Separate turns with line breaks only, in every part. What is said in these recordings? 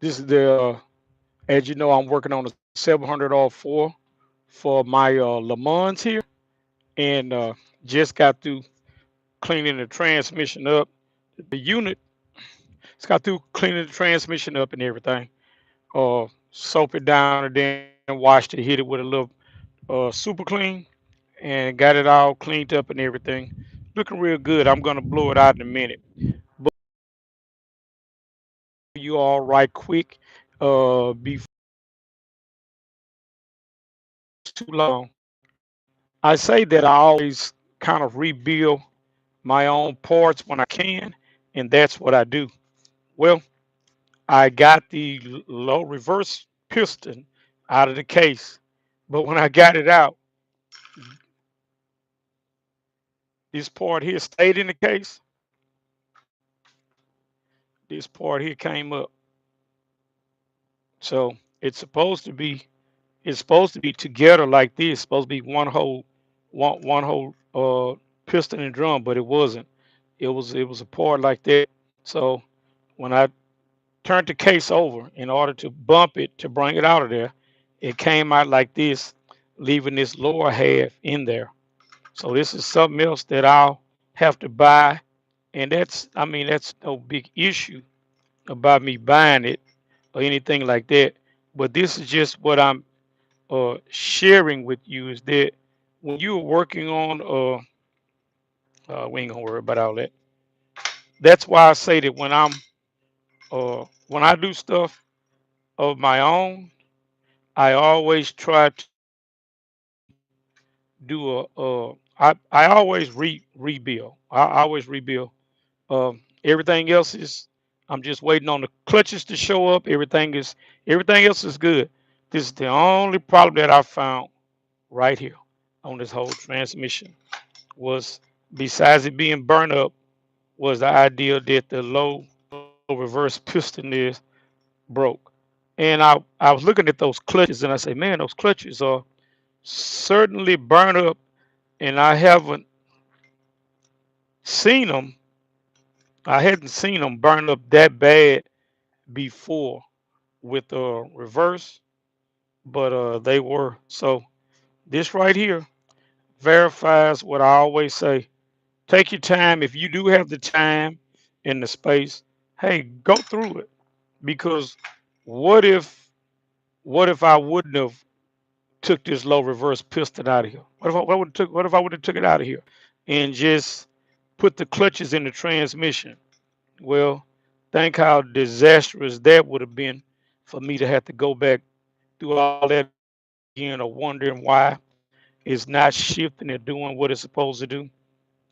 This is the as you know, I'm working on a 700R4 for my Le Mans here, and just got through cleaning the transmission up. The unit, it's got through cleaning the transmission up and everything. Soap it down and then washed it, hit it with a little super clean, and got it all cleaned up and everything. Looking real good. I'm gonna blow it out in a minute. But you all right quick, before too long. I say that I always kind of rebuild my own parts when I can, and that's what I do. Well, I got the low reverse piston out of the case, but when I got it out, this part here stayed in the case. This part here came up. So it's supposed to be together like this. It's supposed to be one whole piston and drum, but it wasn't. It was a part like that. So when I turned the case over in order to bump it to bring it out of there, it came out like this, leaving this lower half in there. So this is something else that I'll have to buy, and that's no big issue about me buying it or anything like that. But this is just what I'm sharing with you is that when you're working on we ain't gonna worry about all that. That's why I say that when I do stuff of my own, I always try to do I always rebuild. I always rebuild. Everything else is I'm just waiting on the clutches to show up. Everything else is good. This is the only problem that I found right here on this whole transmission was, besides it being burned up, was the idea that the low reverse piston is broke. And I was looking at those clutches and I say, man, those clutches are certainly burned up, and seen them. I hadn't seen them burn up that bad before with reverse, but they were. So this right here verifies what I always say. Take your time. If you do have the time and the space, hey, go through it. Because what if what if I wouldn't have took this low reverse piston out of here? What if I would have took it out of here and just put the clutches in the transmission? Well, think how disastrous that would have been for me to have to go back through all that again, or wondering why it's not shifting and doing what it's supposed to do.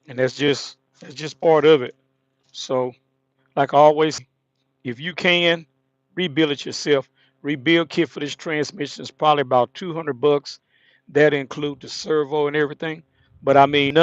And that's just part of it. So, like I always say, if you can rebuild it yourself, rebuild kit for this transmission is probably about $200. That include the servo and everything. But I mean,